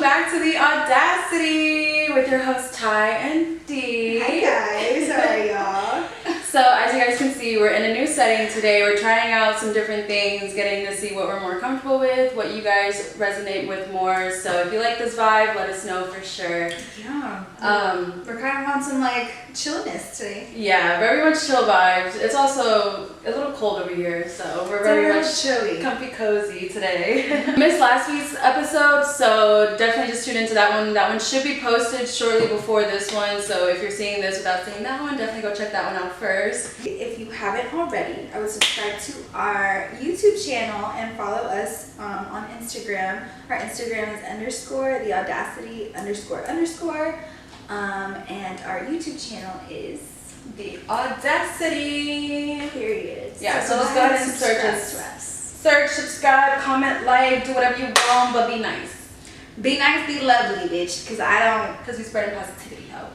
back to the Audacity with your hosts Ty and Dee. Hi guys, how are y'all? So as you guys can see, we're in a new setting today. We're trying out some different things, getting to see what we're more comfortable with, what you guys resonate with more. So if you like this vibe, let us know for sure. Yeah. We're kind of on some like chillness today. Yeah, very much chill vibes. It's also a little cold over here, so we're very much chilly, comfy cozy today. Missed last week's episode, so definitely just tune into that one. That one should be posted shortly before this one, so if you're seeing this without seeing that one, definitely go check that one out first. If you haven't already, I would subscribe to our YouTube channel and follow us on Instagram. Our Instagram is _the Audacity __. And our YouTube channel is The Audacity. period. Yeah, so let's go ahead and search us. Search, subscribe, comment, like, do whatever you want, but be nice. Be nice, be lovely, bitch. Because we spread positivity out.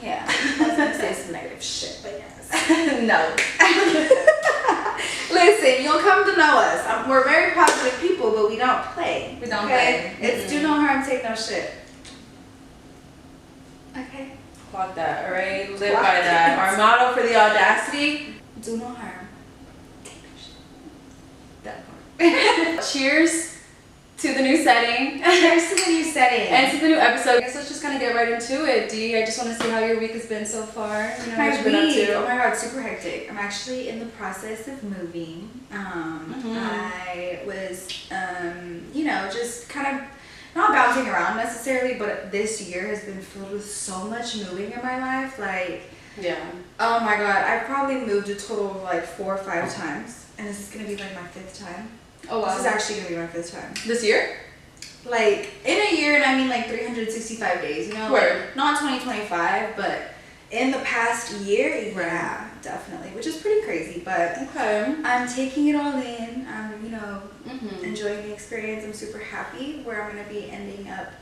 Yeah, I was gonna say some negative shit, but yes. No. Listen, you'll come to know us. We're very positive people, but we don't play. We don't play. It's do no harm, take no shit. Okay. Clock that, alright? Live Clock by that. it. Our motto for the Audacity, Do no harm, take no shit. that part. Cheers to the new setting. Cheers to the new setting. And to the new episode. I guess let's just kind of get right into it. Dee, I just want to see how your week has been so far. You know, my what you've been up week, to. oh my god, super hectic. I'm actually in the process of moving. I was, just kind of not bouncing around necessarily, but this year has been filled with so much moving in my life. Like, Yeah. oh my god, I've probably moved a total of like 4 or 5 times, and this is gonna be like my 5th time. Oh wow. This is actually gonna be my 5th time. This year? Like in a year, and I mean like 365 days. You know, Word. like, not 2025, but in the past year, yeah, definitely, which is pretty crazy. But Okay. I'm taking it all in. I'm, Mm-hmm. enjoying the experience. I'm super happy where I'm gonna be ending up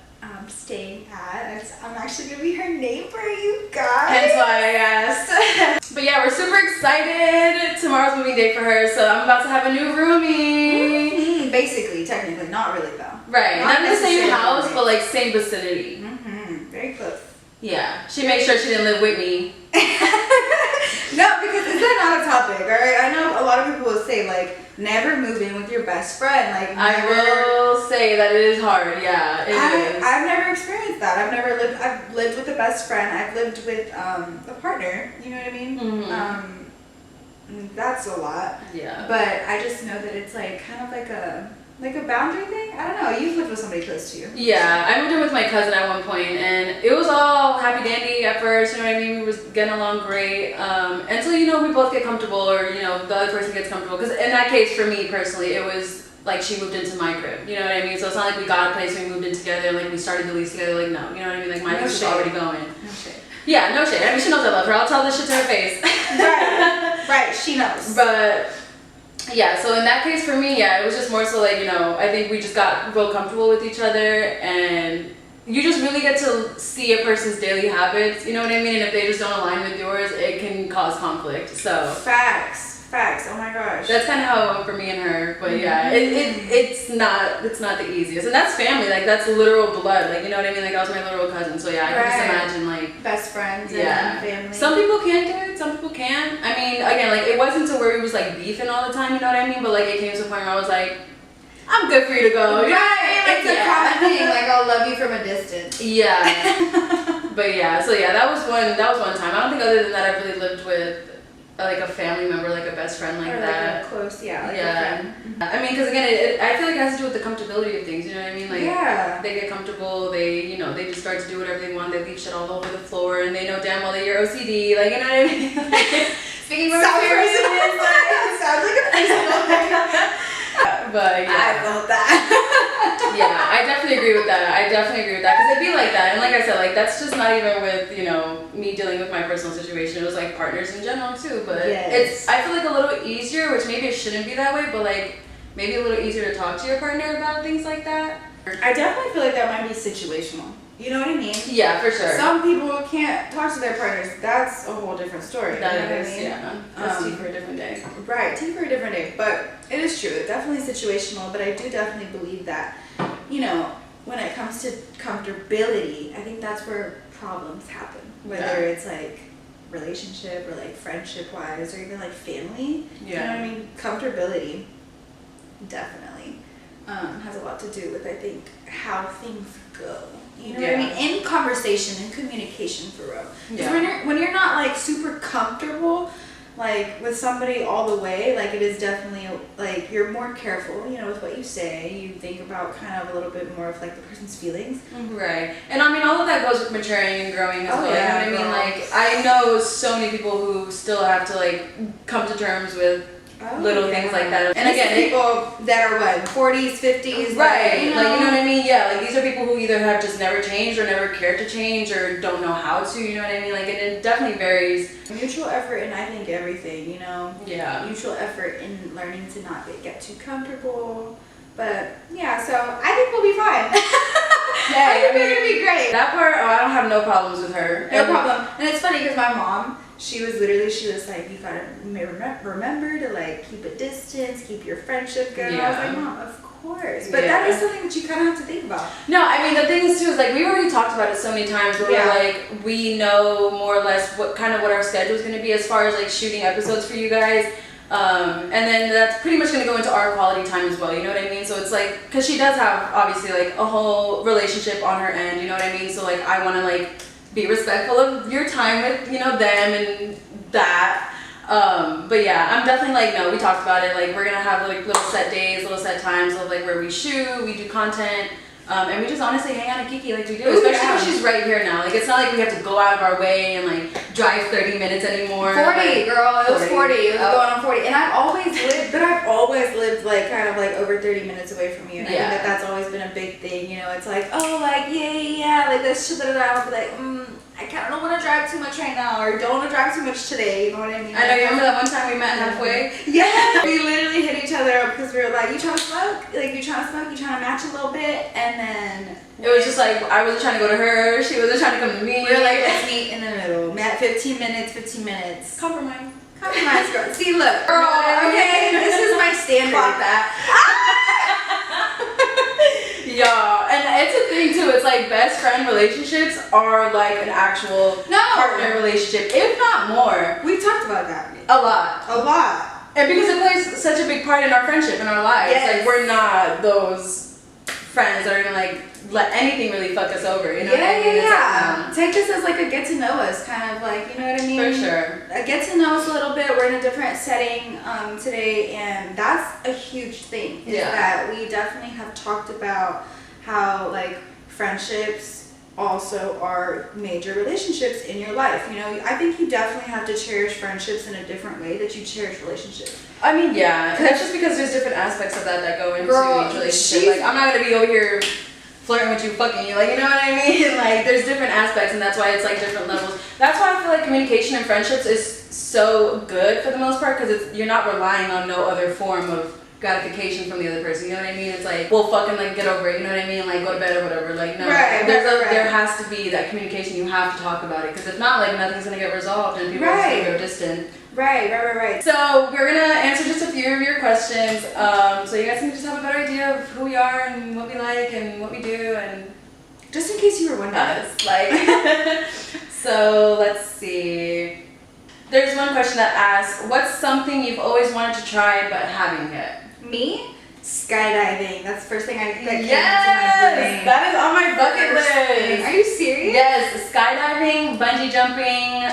staying at. I'm actually gonna be her neighbor, you guys. Hence why I asked. But yeah, we're super excited. Tomorrow's moving day for her, so I'm about to have a new roomie. Mm-hmm. Basically, technically, not really though. Right. Not in the same necessarily. house, but like same vicinity. Mm-hmm. Very close. Yeah. She made sure she didn't live with me. No, because is that not a topic? All right, I know a lot of people will say like never move in with your best friend. Like I will say that it is hard. Yeah, it is. I've never experienced that. I've lived with a best friend. I've lived with a partner. You know what I mean? Mm-hmm. That's a lot. Yeah. But I just know that it's like kind of like a boundary thing. I don't know. You've lived with somebody close to you. Yeah, I moved in with my cousin at one point, and it was all happy dandy at first. You know what I mean? We was getting along great until we both get comfortable, or the other person gets comfortable. Because in that case, for me personally, it was like she moved into my crib. You know what I mean? So it's not like we got a place and we moved in together, and like we started the lease together. Like no, you know what I mean? Like my place was already going. No shade. Yeah, no shade. I mean, she knows I love her. I'll tell this shit to her face. Right. She knows. But yeah, so in that case for me, yeah, it was just more so like, I think we just got real comfortable with each other, and you just really get to see a person's daily habits, you know what I mean? And if they just don't align with yours, it can cause conflict. So Facts. Oh my gosh. that's kind of how it went for me and her. But yeah, it's not the easiest, and that's family. Like that's literal blood. Like you know what I mean? Like that was my literal cousin. So yeah, I can just imagine like best friends yeah. and family. Some people can do it, some people can't. I mean, again, like it wasn't to where we was like beefing all the time, you know what I mean? But like it came to a point where I was like, I'm good for you to go. Right, You know what I mean? Like, it's a common thing, like I'll love you from a distance. Yeah. But yeah, so yeah, that was one time. I don't think other than that I've really lived with like a family member, like a best friend like or that. Like a close, yeah. Like yeah. A friend. I mean, because again, I feel like it has to do with the comfortability of things. You know what I mean? Like, yeah. They get comfortable. They, they just start to do whatever they want. They leave shit all over the floor, and they know damn well that you're OCD. Like, you know what I mean? Speaking from experience, sounds like a personal thing. But yeah. I felt that. Yeah, I definitely agree with that. Because it'd be like that. And like I said, like that's just not even with, me dealing with my personal situation. It was like partners in general too. But yes. I feel like a little easier, which maybe it shouldn't be that way, but like maybe a little easier to talk to your partner about things like that. I definitely feel like that might be situational. You know what I mean? Yeah, for sure. Some people can't talk to their partners. That's a whole different story. That you know is, what I mean? yeah. That's tea for a different day. Right, tea for a different day. But it is true. It's definitely situational. But I do definitely believe that, when it comes to comfortability, I think that's where problems happen. Whether it's like relationship or like friendship wise or even like family. You know what I mean? Comfortability definitely has a lot to do with, I think, how things go. You know what I mean? In conversation and communication, for real. Because when you're not like super comfortable like with somebody all the way, like it is definitely like you're more careful, you know, with what you say. You think about kind of a little bit more of like the person's feelings. Right. And I mean, all of that goes with maturing and growing as well. Yeah, you know what I mean? Like, I know so many people who still have to like come to terms with little things like that. And again, people that are what, 40s, 50s, right? You know what I mean? Yeah, like these are people who either have just never changed or never cared to change or don't know how to. You know what I mean? Like, and it definitely varies. Mutual effort in, I think, everything. You know. Yeah. Mutual effort in learning to not get too comfortable. But yeah, so I think we'll be fine. Yeah, I think we're gonna be great. That part, I don't have no problems with her. No problem. And it's funny because my mom, she was like, you gotta remember to like keep a distance, keep your friendship good. I was like, Mom, of course. But that is something that you kind of have to think about. No, I mean, the thing is too is like we've already talked about it so many times where we're like, we know more or less what our schedule is going to be as far as like shooting episodes for you guys. And then that's pretty much going to go into our quality time as well, you know what I mean? So it's like, because she does have obviously like a whole relationship on her end, you know what I mean? So like I want to like be respectful of your time with, you know, them and that. But yeah, I'm definitely like, no, we talked about it, like we're gonna have like little set days, little set times of like where we shoot, we do content, and we just honestly hang out and kiki like we do, especially when she's right here now. Like it's not like we have to go out of our way and like drive 30 minutes anymore. 40, like, girl, it was 40. It was going on 40. And I've always lived like kind of like over 30 minutes away from you. And I think that's always been a big thing, you know. It's like, oh, like, yeah, like this shit that I'll be like, I kind of don't want to drive too much right now, or don't want to drive too much today, you know what I mean? I know, you remember that one time we met halfway? Yeah, we literally hit each other up because we were like, you trying to smoke? Like, you trying to match a little bit? And then it was just like, I wasn't trying to go to her, she wasn't trying to come to me. We were like, let's meet in the middle. Met 15 minutes. Compromise, girl. See, look, girl, okay, this is my standard. Fuck that. Yeah, and it's a thing too. It's like best friend relationships are like an actual partner relationship, if not more. We've talked about that. A lot. And because it plays such a big part in our friendship and our lives. Yes. Like we're not those friends that are gonna like let anything really fuck us over. You know what I mean? Yeah. Take this as like a get to know us kind of like, you know what I mean? For sure. A get to know us a little bit. We're in a different setting today, and that's a huge thing. Is that we definitely have talked about how like friendships also are major relationships in your life. You know, I think you definitely have to cherish friendships in a different way that you cherish relationships. I mean, yeah, that's just because there's different aspects of that go into each relationship. Like, I'm not gonna be over here flirting with you, fucking you, like, you know what I mean? Like, there's different aspects, and that's why it's like different levels. That's why I feel like communication in friendships is so good for the most part, because you're not relying on no other form of gratification from the other person, you know what I mean? It's like, well, fucking like get over it, you know what I mean? Like go to bed or whatever. Like no, there has to be that communication. You have to talk about it, because if not, like nothing's gonna get resolved and people are just gonna go distant. Right. So we're gonna answer just a few of your questions, so you guys can just have a better idea of who we are and what we like and what we do, and just in case you were wondering. Like, so let's see. There's one question that asks, what's something you've always wanted to try but haven't yet? Me? Skydiving. That's the first thing that came to my brain. That is on my bucket list. Are you serious? Yes, skydiving, bungee jumping,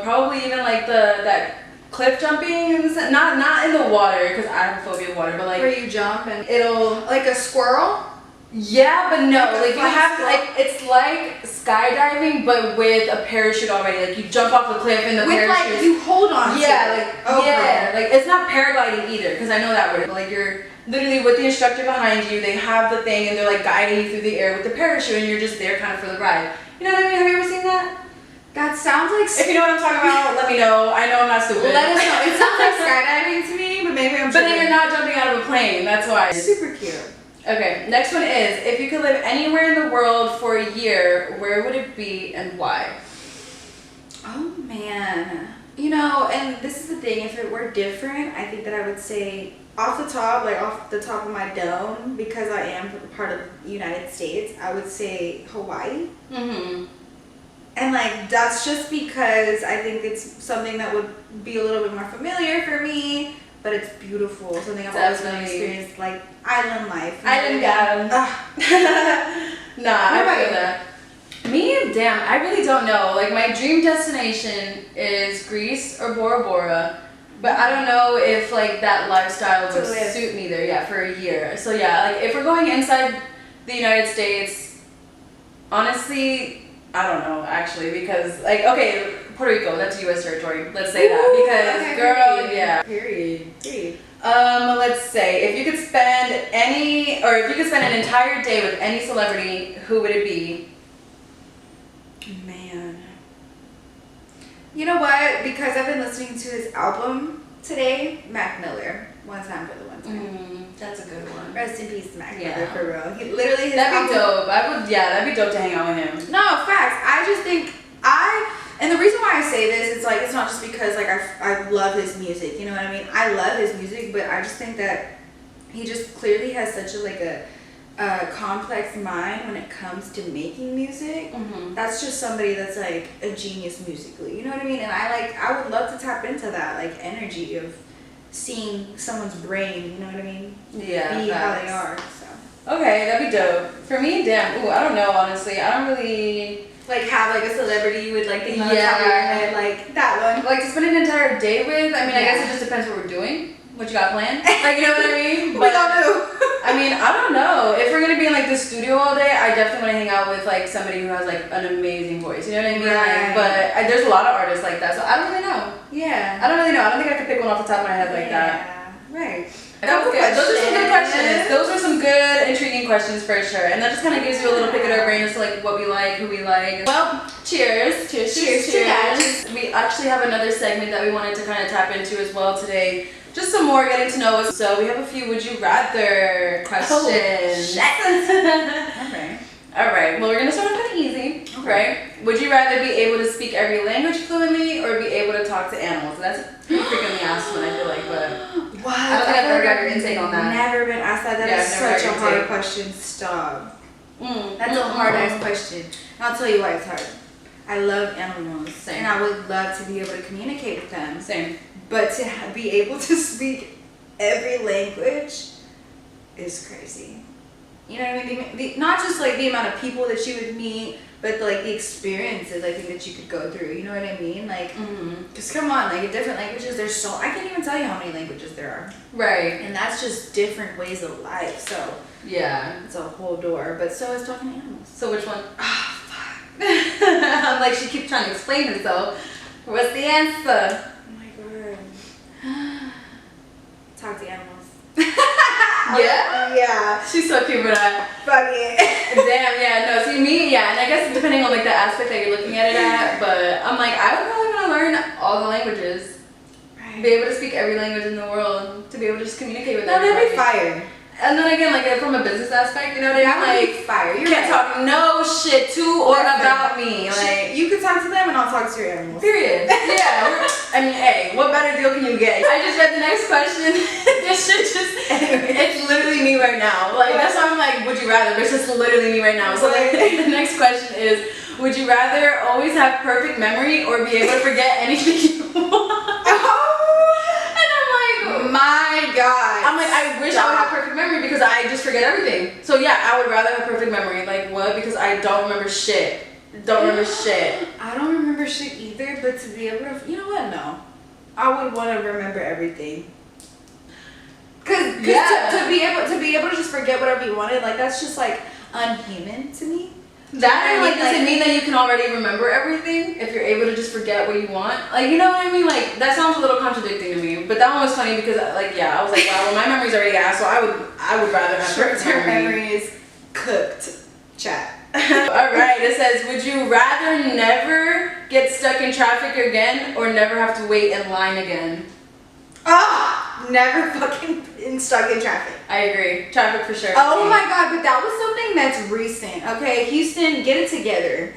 probably even like that cliff jumping. Not in the water, because I have a phobia of water, but like where you jump and it'll like a squirrel. Yeah, but no, like you have to, like, it's like skydiving, but with a parachute already. Like you jump off the cliff and the parachute. Like you hold on to it. Like it's not paragliding either, because I know that word. Like you're literally with the instructor behind you, they have the thing and they're like guiding you through the air with the parachute, and you're just there kind of for the ride. You know what I mean? Have you ever seen that? That sounds like... If you know what I'm talking about, let me know. I know I'm not stupid. Let us know. It sounds like skydiving to me, but maybe I'm But then you're not jumping out of a plane, that's why. Super cute. Okay, next one is, if you could live anywhere in the world for a year, where would it be and why? Oh man, You know, and this is the thing, if it were different, I think that I would say off the top, like off the top of my dome, because I am part of the United States, I would say Hawaii. Mm-hmm. And like that's just because I think it's something that would be a little bit more familiar for me, but it's beautiful. Something I've always really experienced, like island life. Island gal. Nah, I feel that. Me, damn, I really don't know. Like my dream destination is Greece or Bora Bora, but I don't know if like that lifestyle would suit me there. Yeah, for a year. So yeah, like if we're going inside the United States, honestly, I don't know actually, because like okay, Puerto Rico, that's U.S. territory. Let's say that because okay, girl, period. yeah. Period. Let's say if you could spend an entire day with any celebrity, who would it be? Man. You know what? Because I've been listening to his album today, Mac Miller. One Time for the One Time. That's a good one. Rest in peace, Mac Yeah. Miller, for real. He literally, his That'd be album, dope. That'd be dope to hang out with him. No, facts. I just think and the reason why I say this, it's like, it's not just because like I love his music, you know what I mean? I love his music, but I just think that he just clearly has such a complex mind when it comes to making music. Mm-hmm. That's just somebody that's like a genius musically, you know what I mean? And I would love to tap into that like energy of seeing someone's brain, you know what I mean? Yeah. Be how they facts. are. So Okay, that'd be dope. For me, damn. Ooh, I don't know. Honestly, I don't really like have like a celebrity you would like think on the top of your head, like that one. like to spend an entire day with. I mean, I guess Yeah. it just depends what we're doing. What you got planned? Like, you know what I mean? What we gonna do? I mean, I don't know. If we're gonna be in like the studio all day, I definitely want to hang out with like somebody who has like an amazing voice. You know what I mean? Right. Like, but there's a lot of artists like that, so I don't really know. Yeah. I don't really know. I don't think I could pick one off the top of my head like that. Yeah. Right. That was good. Those are some good questions. Those are some good, intriguing questions for sure. And that just kind of gives you a little pick at our brain as to like what we like, who we like. Well, cheers. Cheers to that. We actually have another segment that we wanted to kind of tap into as well today. Just some more getting to know us. So we have a few would you rather questions. Okay. All right. Well, we're going to start off kind of easy, right? Would you rather be able to speak every language fluently or be able to talk to animals? That's pretty frequently asked one, I feel like, but... Wow, I don't think I've ever got your intake on that. Never been asked that. That is I've never such a got your hard intake. question. Stop. That's a hard ass question. And I'll tell you why it's hard. I love animals. Same. And I would love to be able to communicate with them. Same. But to be able to speak every language is crazy. You know what I mean? Not just like the amount of people that you would meet, but like the experiences I think that you could go through. You know what I mean? Like, just come on, like in different languages, I can't even tell you how many languages there are. Right. And that's just different ways of life. So Yeah. it's a whole door. But so is talking to animals. So which one? Ah, fuck. I'm like, she keeps trying to explain herself. What's the answer? Oh my god. Talk to animals. Yeah? Yeah. She's so cute for that. Fuck it. Damn, yeah, no, see me, yeah, and I guess depending on like the aspect that you're looking at it at, but I'm like, I would probably want to learn all the languages. Right. Be able to speak every language in the world, to be able to just communicate with No, that'd everybody. be fire. And then again, like from a business aspect, you know what I mean? That would Like, be fire. you can't talk no shit to or Listen, about me. Like, you can talk to them and I'll talk to your animals. period. Yeah. I mean, hey, what better deal can you get? I just read the next question. This shit just, it's literally me right now. Like, that's why I'm like, would you rather? But it's just literally me right now. So the next question is, would you rather always have perfect memory or be able to forget anything you want? My God. I'm like, I wish I would have perfect memory because I just forget everything. So yeah, I would rather have perfect memory. Like what? Because I don't remember shit. Don't remember shit. I don't remember shit either, but to be able to, you know what? No. I would want to remember everything. Cause Yeah. to be able to just forget whatever you wanted, like that's just like unhuman to me. That and I like, mean, does it like- mean that you can already remember everything if you're able to just forget what you want? Like, you know what I mean? Like, that sounds a little contradicting to me. But that one was funny because, like, yeah, I was like, wow, well, my memory's already ass, so I would rather have perfect Short-term memory. memory is cooked. Chat. All right, it says, would you rather never get stuck in traffic again or never have to wait in line again? Oh, never fucking been stuck in traffic. I agree. Traffic for sure. Oh my god, but that was something that's recent. Okay, Houston, get it together.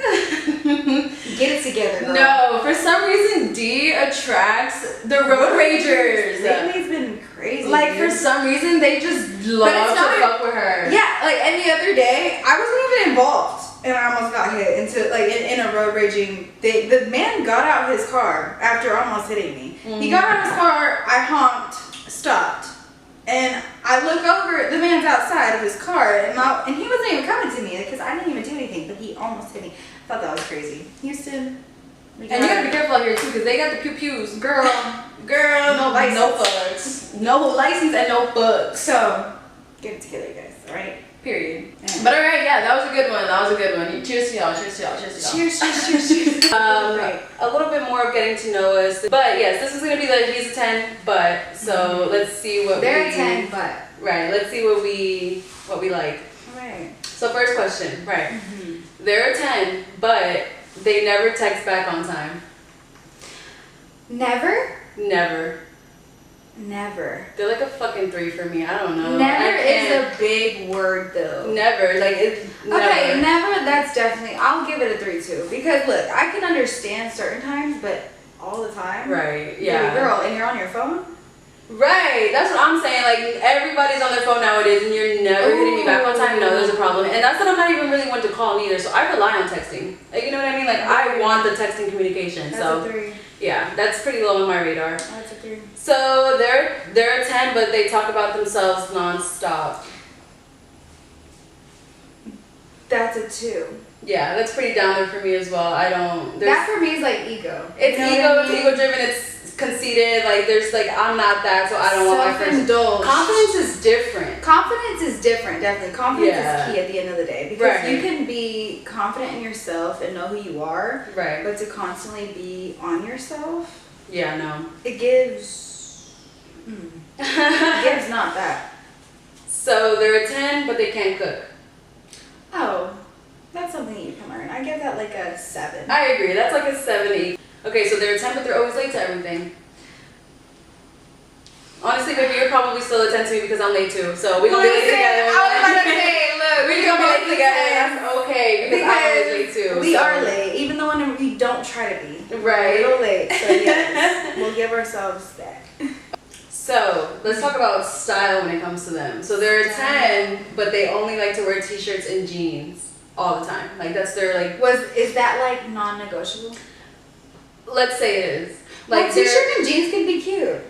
Get it together, girl. No, for some reason D attracts the road ragers. Lately's been crazy. Like dude. for some reason they just love to fuck with her. Yeah, like any other day, I wasn't even involved. And I almost got hit into like in a road raging thing. The man got out of his car after almost hitting me. He got out of his car, I honked, stopped. And I look over, the man's outside of his car, and he wasn't even coming to me because I didn't even do anything, but he almost hit me. I thought that was crazy. Houston. And you gotta be careful out here too, because they got the pew-pews. Girl, no license. No bugs. No license and no bugs. So, get it together, guys, alright? Period. Yeah. But alright, yeah, that was a good one. That was a good one. Cheers to y'all, cheers to y'all, cheers to y'all. Cheers. Right. A little bit more of getting to know us. But yes, this is gonna be the he's a 10, but so let's see what They're a 10, but. Right, let's see what we like. Right. So first question, right. They're a 10, but they never text back on time. Never? Never. They're like a fucking 3 for me. I don't know. Never is a big word though. Never. Like it's never. Okay, never, that's definitely, I'll give it a 3 too. Because look, I can understand certain times, but all the time. Right, yeah. Baby girl, and you're on your phone? Right, that's what I'm saying. Like everybody's on their phone nowadays, and you're never hitting me back on time. No, there's a problem, and that's what I'm not even really one to call neither. So I rely on texting. Like you know what I mean? Like I want the texting communication. That's so a 3. yeah, that's pretty low on my radar. That's a 3. So they're a 10, but they talk about themselves nonstop. That's a 2. Yeah, that's pretty down there for me as well. I don't. That for me is like ego. It's You know ego. what I mean? It's ego driven. It's conceited. Like there's like I'm not that, so I don't want my friends. Self-indulged. Confidence is different. Confidence is different, definitely. Confidence Yeah. is key at the end of the day because Right. you can be confident in yourself and know who you are, Right. but to constantly be on yourself, Yeah. No. it gives. It gives not that. So they're a 10, but they can't cook. Oh, that's something you can learn. I give that like a 7. I agree. That's like a 70. Okay, so they're a 10, but they're always late to everything. Honestly, baby, you're probably still a 10 to me because I'm late too. So we're gonna be late together. I was about to say, look, We're gonna be late together. That's okay because I'm always late too. We so. are late, even though when we don't try to be. Right. We're a little late, so yes, we'll give ourselves that. So let's talk about style when it comes to them. So they're a 10, but they only like to wear t-shirts and jeans all the time. Like that's their like. Is that like non-negotiable? Let's say it is. Like Like t-shirt they're- and jeans can be cute.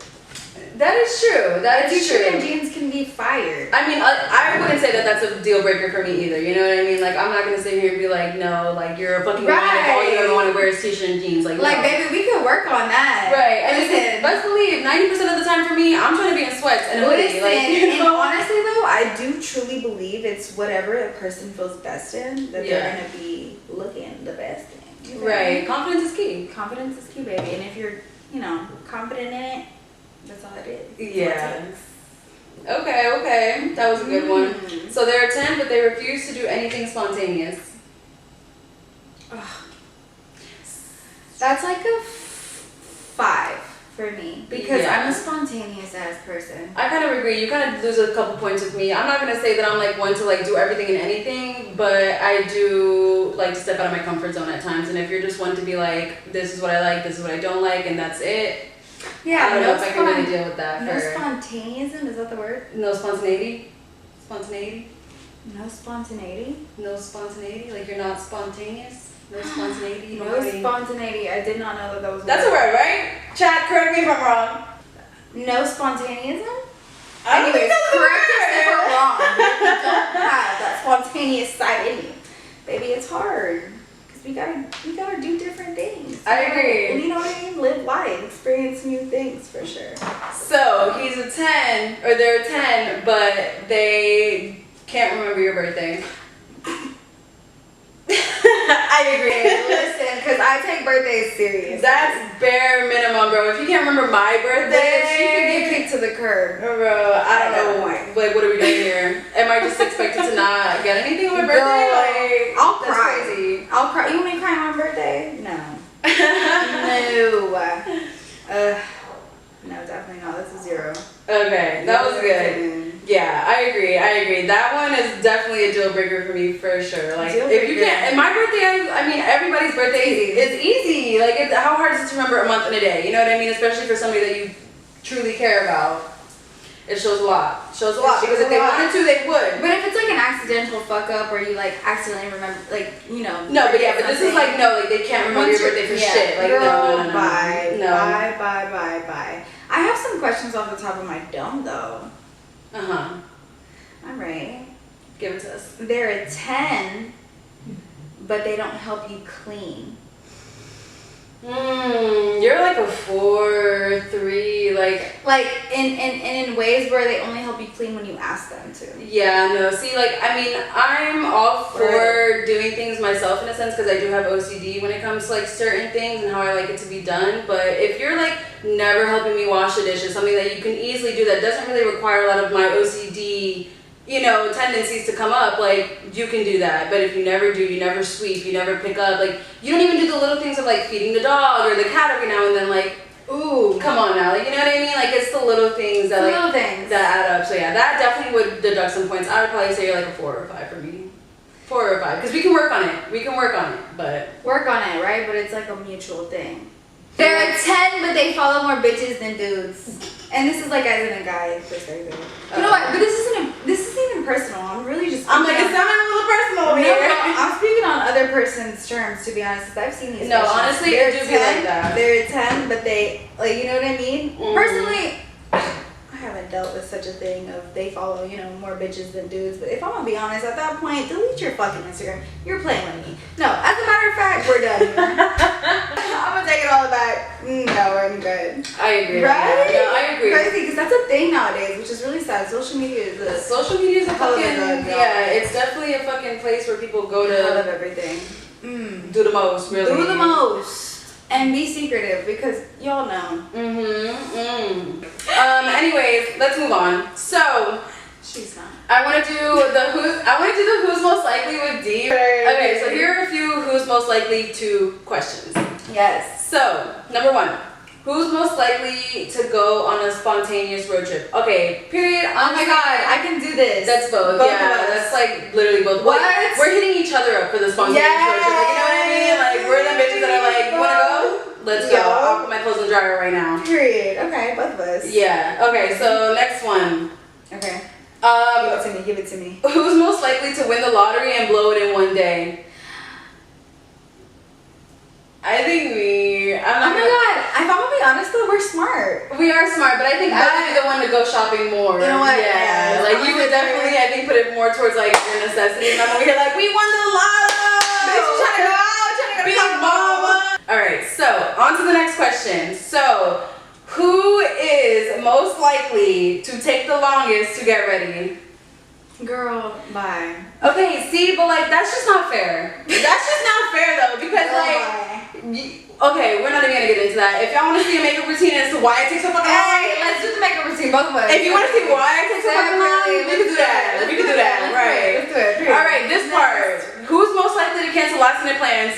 That is true. That is T-shirt true. and jeans can be fired. I mean, I wouldn't say that that's a deal breaker for me either. You know what I mean? Like, I'm not gonna sit here and be like, no, like you're a fucking woman if all you ever want to wear is t-shirt and jeans. Like, no. baby, we could work on that. Right. And Listen. best believe, 90% of the time for me, I'm trying to be in sweats and a hoodie. Listen, Like, you and know? honestly though, I do truly believe it's whatever a person feels best in that Yeah. they're gonna be looking the best in. You know? Right. Confidence is key. Confidence is key, baby. And if you're, confident in it, that's all it is. That's all Yeah. it takes. Okay. That was a good one. Mm. So they're a 10, but they refuse to do anything spontaneous. That's like a 5 for me because Yeah. I'm a spontaneous ass person. I kind of agree. You kind of lose a couple points with me. I'm not gonna say that I'm like one to like do everything and anything, but I do like to step out of my comfort zone at times. And if you're just one to be like, this is what I like, this is what I don't like, and that's it. Yeah, I don't know if I can really deal with that. No for spontaneism, is that the word? no spontaneity. Spontaneity. No spontaneity. No spontaneity. Like you're not spontaneous. No spontaneity. You don't No have any- spontaneity. I did not know that was. That's a word, right? Chat, correct me if I'm wrong. No spontaneism. I don't think Anyways, that's a correct us if word. we're wrong. If you don't have that spontaneous side in you, baby, it's hard because we gotta do different things. I agree. You know what I mean? Live life, experience new things for sure. So he's a 10, or they're a 10, but they can't remember your birthday. I agree. Listen, because I take birthdays serious. That's bare minimum, bro. If you can't remember my birthday, She could get kicked to the curb. bro, I don't know. Why. Like, what are we doing here? Am I just expected to not get anything on my birthday? Girl, Like, I'll that's cry. crazy. I'll cry. You want me to cry on my birthday? No. No, definitely not. That's a 0. Okay, that was good. Yeah, I agree. That one is definitely a deal breaker for me for sure. Like, if you can't, and my birthday, I mean, everybody's birthday is easy. Like, how hard is it to remember a month and a day? You know what I mean? Especially for somebody that you truly care about. It shows a lot. Because if they wanted to, they would. But if it's like an accidental fuck up or you like accidentally remember, like, you know. No, but yeah, but this is like, no, like they can't remember your birthday for shit. Like, girl, no. Bye. I have some questions off the top of my dome though. All right. Give it to us. They're a 10, but they don't help you clean. You're like a 4, 3, like in ways where they only help you clean when you ask them to. Yeah, no. See, like, I mean, I'm all for doing things myself in a sense because I do have OCD when it comes to like certain things and how I like it to be done. But if you're like never helping me wash the dishes, something that you can easily do that doesn't really require a lot of my OCD, you know, tendencies to come up, like, you can do that. But if you never do, you never sweep, you never pick up, like, you don't even do the little things of, like, feeding the dog or the cat every now and then, like, ooh, come on now, like, you know what I mean? Like, it's the little things that, like, that add up. So, yeah, that definitely would deduct some points. I would probably say you're, like, a 4 or 5 for me. 4 or 5, because we can work on it. But work on it, right? But it's, like, a mutual thing. They're a 10, but they follow more bitches than dudes. And this is like as in a guy perspective. You know what? But this isn't even personal. I'm really just. I'm like, it sounded a little personal over here. No, I'm speaking on other person's terms, to be honest. Because I've seen these. No, honestly, it do be like that. They're a 10, but they like, you know what I mean. Personally, I haven't dealt with such a thing of they follow, you know, more bitches than dudes. But if I'm gonna be honest, at that point, delete your fucking Instagram. You're playing with me. No, as a matter of fact, we're done here. I'm gonna take it all back. No, I'm good. I agree. Right? Yeah, I agree. Crazy, because that's a thing nowadays, which is really sad. Social media is a fucking it's definitely a fucking place where people go to love everything. Do the most, really. Do the most. And be secretive because y'all know. Anyways, let's move on. So she's not. I want to do the who's most likely with D. Okay, so here are a few who's most likely to questions. Yes. So number 1, who's most likely to go on a spontaneous road trip? Okay, period. Oh my god, I can do this. That's both. That's like literally both. What? Like, we're hitting each other up for the spontaneous road trip. Like, you know what I mean? Like, we're the bitches that are like, you wanna go? Let's go. I'll put my clothes in the dryer right now. Period. Okay, both of us. Yeah. Okay, so next one. Okay. Give it to me. Who's most likely to win the lottery and blow it in one day? I think me. Oh my god. If I'm gonna be honest though, we're smart. We are smart, but I think I would be the one to go shopping more. You know what? Yeah. Like, you would definitely, I think, put it more towards like your necessities. And I'm over here like, we won the lotto! Bitch, you trying to go out? Trying to go to Big mama! Alright, so on to the next question. So, who is most likely to take the longest to get ready? Girl, bye. Okay, see, but like, that's just not fair. That's just not fair though, because okay, we're not even gonna get into that. If y'all wanna see a makeup routine as to why it takes so fucking long, let's do the makeup routine, both of us. If you wanna see why it takes so fucking long, we can do that. We can do that, right? Let's do it. Alright, this part. Who's most likely to cancel last minute plans?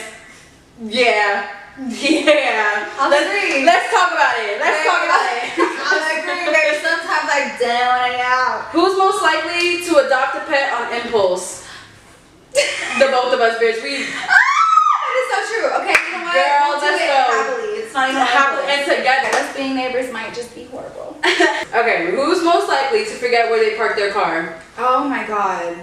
Yeah. I'll agree. Let's talk about it. I'll agree, baby. Sometimes I don't want to out. Who's most likely to adopt a pet on impulse? The both of us, bitch. That is so true. Okay, you know what? Girl, let's go. Happily. It's not even happily and together. Us being neighbors might just be horrible. Okay, who's most likely to forget where they park their car? Oh my god.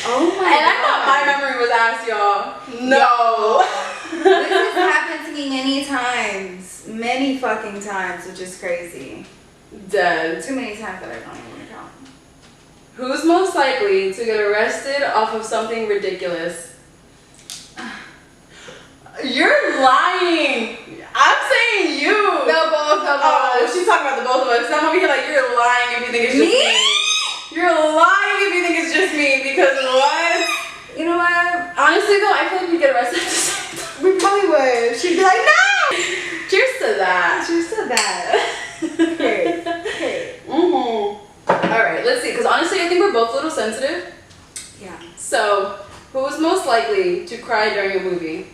Oh my god. And I thought my memory was ass, y'all. No. This has happened to me many times. Many fucking times, which is crazy. Dead. Too many times that I don't even want to count. Who's most likely to get arrested off of something ridiculous? You're lying. I'm saying you. No, both of us. Oh, she's talking about the both of us. I'm over here like, you're lying if you think it's just me. You're lying if you think it's just me, because what? You know what? Honestly though, I feel like we'd get arrested at the same time. We probably would. She'd be like, no! Cheers to that. Cheers to that. Okay. Alright, let's see, because honestly I think we're both a little sensitive. Yeah. So, who was most likely to cry during a movie?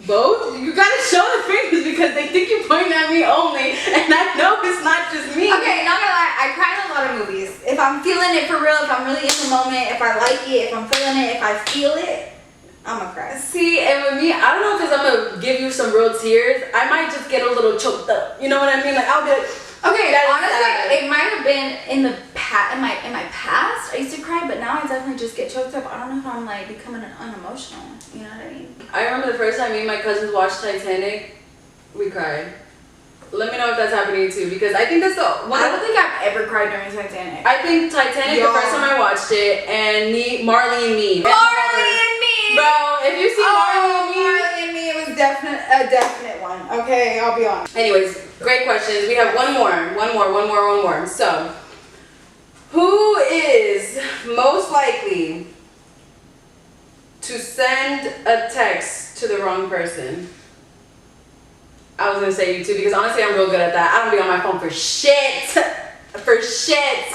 Both? You gotta show the fingers because they think you're pointing at me only, and I know it's not just me. Okay, not gonna lie, I cry in a lot of movies. If I'm feeling it for real, if I'm really in the moment, if I like it, if I'm feeling it, if I feel it, I'm gonna cry. See, and with me, I don't know if it's I'm gonna give you some real tears. I might just get a little choked up. You know what I mean? Like I'll be like, okay, honestly, it might have been in the in my past. I used to cry, but now I definitely just get choked up. I don't know if I'm like becoming unemotional. You know what I mean? I remember the first time me and my cousins watched Titanic, we cried. Let me know if that's happening too, because I think that's the one. I don't think I've ever cried during Titanic. I think Titanic, the first time I watched it, and Marley and Me. Marley and Me! Bro, if you see Marley and Me, it was a definite one. Okay, I'll be honest. Anyways, great questions. We have one more. So, who is most likely to send a text to the wrong person? I was gonna say you too, because honestly I'm real good at that. I don't be on my phone for shit.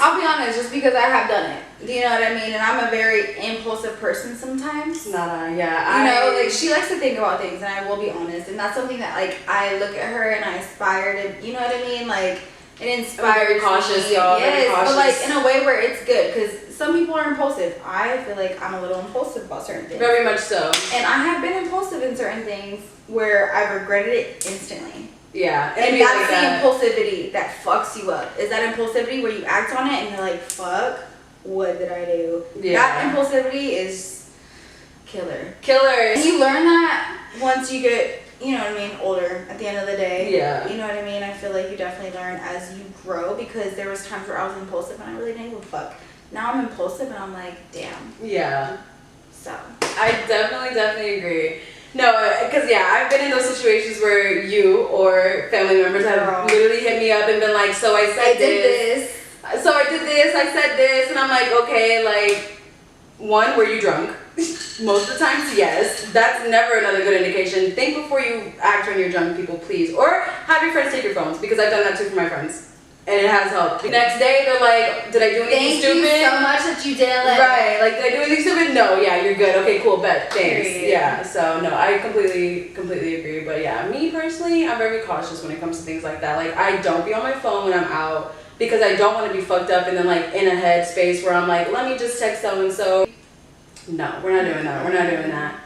I'll be honest, just because I have done it. Do you know what I mean? And I'm a very impulsive person sometimes. Yeah. You know, like she likes to think about things, and I will be honest. And that's something that like I look at her and I aspire to. You know what I mean? Like it inspires. Very cautious, me. y'all. Yes, very cautious. but like in a way where it's good, because some people are impulsive. I feel like I'm a little impulsive about certain things. Very much so. And I have been impulsive in certain things where I regretted it instantly. Yeah, and that's the impulsivity that fucks you up. Is that impulsivity where you act on it and you're like, fuck, what did I do? Yeah. That impulsivity is killer. And you learn that once you get, you know what I mean, older at the end of the day. Yeah. You know what I mean? I feel like you definitely learn as you grow, because there was times where I was impulsive and I really didn't give a fuck. Now I'm impulsive and I'm like, damn. Yeah. So. I definitely agree. No, because I've been in those situations where you or family members have literally hit me up and been like, so I said this. So I did this, I said this, and I'm like, okay, like, one, were you drunk? Most of the times, yes. That's never another good indication. Think before you act when you're drunk, people, please. Or have your friends take your phones, because I've done that too for my friends. And it has helped. The next day, they're like, did I do anything stupid? Thank you so much that you did it. Right, like, did I do anything stupid? No, yeah, you're good. Okay, cool, bet, thanks. Period. Yeah, so no, I completely agree. But yeah, me personally, I'm very cautious when it comes to things like that. Like, I don't be on my phone when I'm out, because I don't want to be fucked up and then like in a headspace where I'm like, let me just text so-and-so. No, we're not doing that.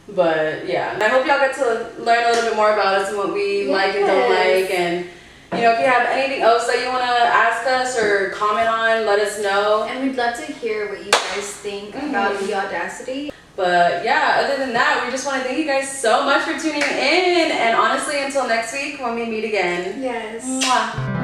But yeah, I hope y'all get to learn a little bit more about us and what we like and don't like, and you know, if you have anything else that you want to ask us or comment on, let us know. And we'd love to hear what you guys think about the Audacity. But yeah, other than that, we just want to thank you guys so much for tuning in. And honestly, until next week when we meet again. Yes. Mwah.